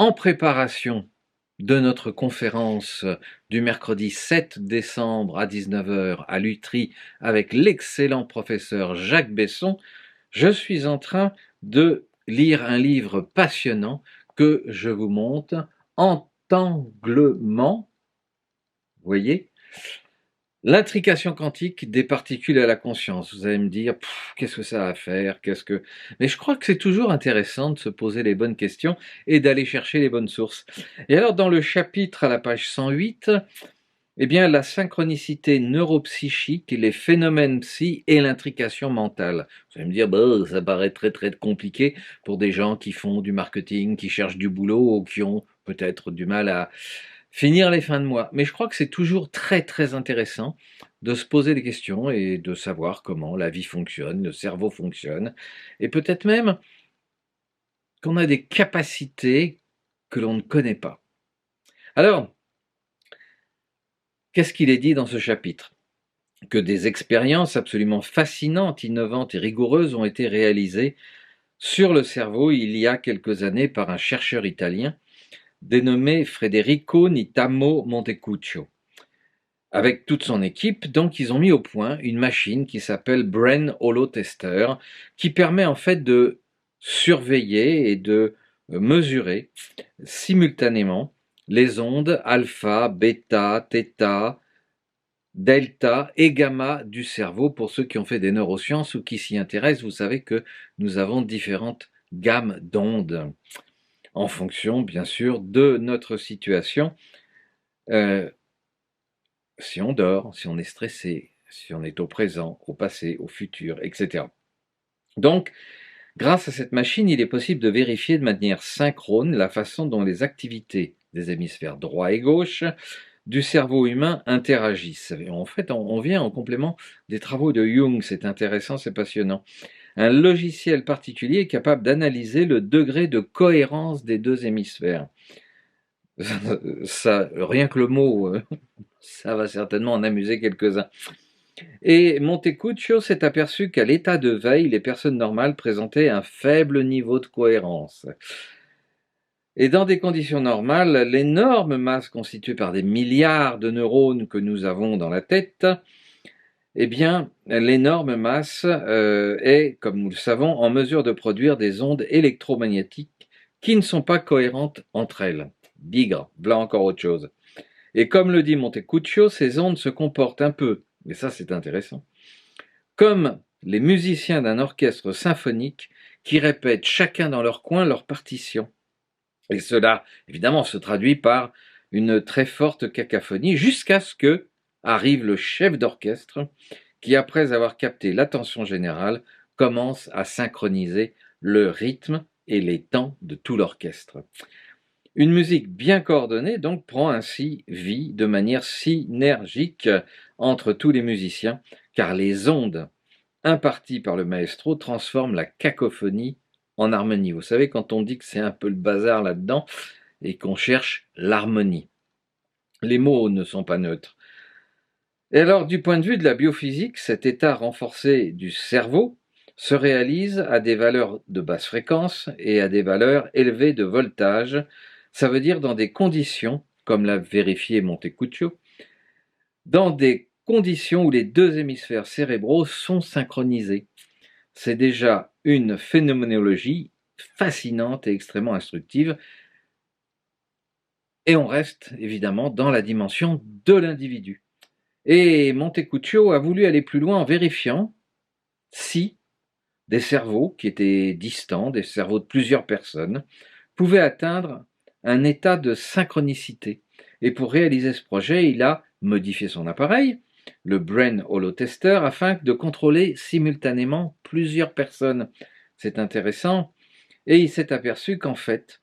En préparation de notre conférence du mercredi 7 décembre à 19 h à Lutry avec l'excellent professeur Jacques Besson, je suis en train de lire un livre passionnant que je vous montre, Entanglement, vous voyez, l'intrication quantique des particules à la conscience. Vous allez me dire, qu'est-ce que ça a à faire, Mais je crois que c'est toujours intéressant de se poser les bonnes questions et d'aller chercher les bonnes sources. Et alors, dans le chapitre à la page 108, eh bien, la synchronicité neuropsychique, les phénomènes psy et l'intrication mentale. Vous allez me dire, bah, ça paraît très très compliqué pour des gens qui font du marketing, qui cherchent du boulot ou qui ont peut-être du mal à finir les fins de mois. Mais je crois que c'est toujours très très intéressant de se poser des questions et de savoir comment la vie fonctionne, le cerveau fonctionne, et peut-être même qu'on a des capacités que l'on ne connaît pas. Alors, qu'est-ce qu'il est dit dans ce chapitre? Que des expériences absolument fascinantes, innovantes et rigoureuses ont été réalisées sur le cerveau il y a quelques années par un chercheur italien dénommé Federico Nitamo Montecuccio. Avec toute son équipe, donc ils ont mis au point une machine qui s'appelle Brain Hollow Tester, qui permet en fait de surveiller et de mesurer simultanément les ondes alpha, bêta, θ, delta et gamma du cerveau. Pour ceux qui ont fait des neurosciences ou qui s'y intéressent, vous savez que nous avons différentes gammes d'ondes en fonction, bien sûr, de notre situation. Si on dort, si on est stressé, si on est au présent, au passé, au futur, etc. Donc, grâce à cette machine, il est possible de vérifier de manière synchrone la façon dont les activités des hémisphères droit et gauche du cerveau humain interagissent. En fait, on vient en complément des travaux de Jung, c'est intéressant, c'est passionnant. Un logiciel particulier est capable d'analyser le degré de cohérence des deux hémisphères. Ça, rien que le mot, ça va certainement en amuser quelques-uns. Et Montecuccio s'est aperçu qu'à l'état de veille, les personnes normales présentaient un faible niveau de cohérence. Et dans des conditions normales, l'énorme masse constituée par des milliards de neurones que nous avons dans la tête, eh bien, l'énorme masse est, comme nous le savons, en mesure de produire des ondes électromagnétiques qui ne sont pas cohérentes entre elles. Bigre, voilà encore autre chose. Et comme le dit Montecuccio, ces ondes se comportent un peu, et ça c'est intéressant, comme les musiciens d'un orchestre symphonique qui répètent chacun dans leur coin leur partition. Et cela, évidemment, se traduit par une très forte cacophonie jusqu'à ce que arrive le chef d'orchestre qui, après avoir capté l'attention générale, commence à synchroniser le rythme et les temps de tout l'orchestre. Une musique bien coordonnée donc prend ainsi vie de manière synergique entre tous les musiciens, car les ondes imparties par le maestro transforment la cacophonie en harmonie. Vous savez, quand on dit que c'est un peu le bazar là-dedans et qu'on cherche l'harmonie, les mots ne sont pas neutres. Et alors, du point de vue de la biophysique, cet état renforcé du cerveau se réalise à des valeurs de basse fréquence et à des valeurs élevées de voltage. Ça veut dire dans des conditions, comme l'a vérifié Montecuccio, dans des conditions où les deux hémisphères cérébraux sont synchronisés. C'est déjà une phénoménologie fascinante et extrêmement instructive. Et on reste évidemment dans la dimension de l'individu. Et Montecuccio a voulu aller plus loin en vérifiant si des cerveaux qui étaient distants, des cerveaux de plusieurs personnes, pouvaient atteindre un état de synchronicité. Et pour réaliser ce projet, il a modifié son appareil, le Brain Hollow Tester, afin de contrôler simultanément plusieurs personnes. C'est intéressant. Et il s'est aperçu qu'en fait,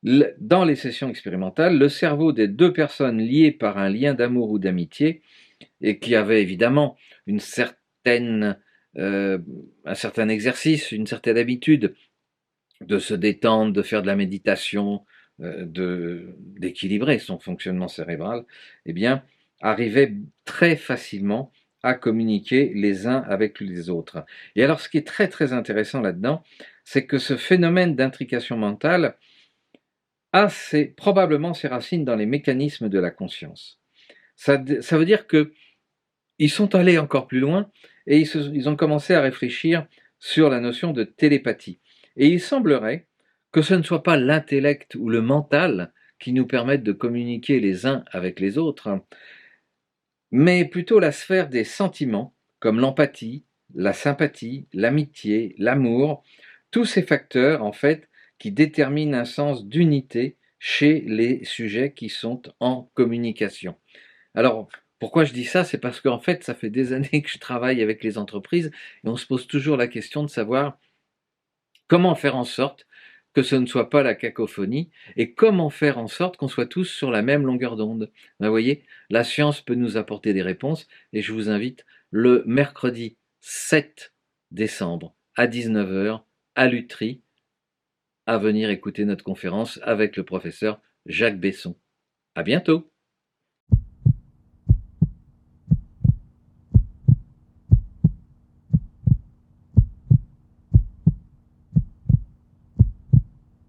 dans les sessions expérimentales, le cerveau des deux personnes liées par un lien d'amour ou d'amitié, et qui avaient évidemment un certain exercice, une certaine habitude de se détendre, de faire de la méditation, d'équilibrer son fonctionnement cérébral, eh bien, arrivaient très facilement à communiquer les uns avec les autres. Et alors, ce qui est très très intéressant là-dedans, c'est que ce phénomène d'intrication mentale a probablement ses racines dans les mécanismes de la conscience. Ça veut dire que ils sont allés encore plus loin et ils ont commencé à réfléchir sur la notion de télépathie. Et il semblerait que ce ne soit pas l'intellect ou le mental qui nous permettent de communiquer les uns avec les autres, mais plutôt la sphère des sentiments, comme l'empathie, la sympathie, l'amitié, l'amour, tous ces facteurs, en fait, qui déterminent un sens d'unité chez les sujets qui sont en communication. Alors, pourquoi je dis ça? C'est parce qu'en fait, ça fait des années que je travaille avec les entreprises et on se pose toujours la question de savoir comment faire en sorte que ce ne soit pas la cacophonie et comment faire en sorte qu'on soit tous sur la même longueur d'onde. Ben, vous voyez, la science peut nous apporter des réponses et je vous invite le mercredi 7 décembre à 19 heures à Lutry à venir écouter notre conférence avec le professeur Jacques Besson. À bientôt!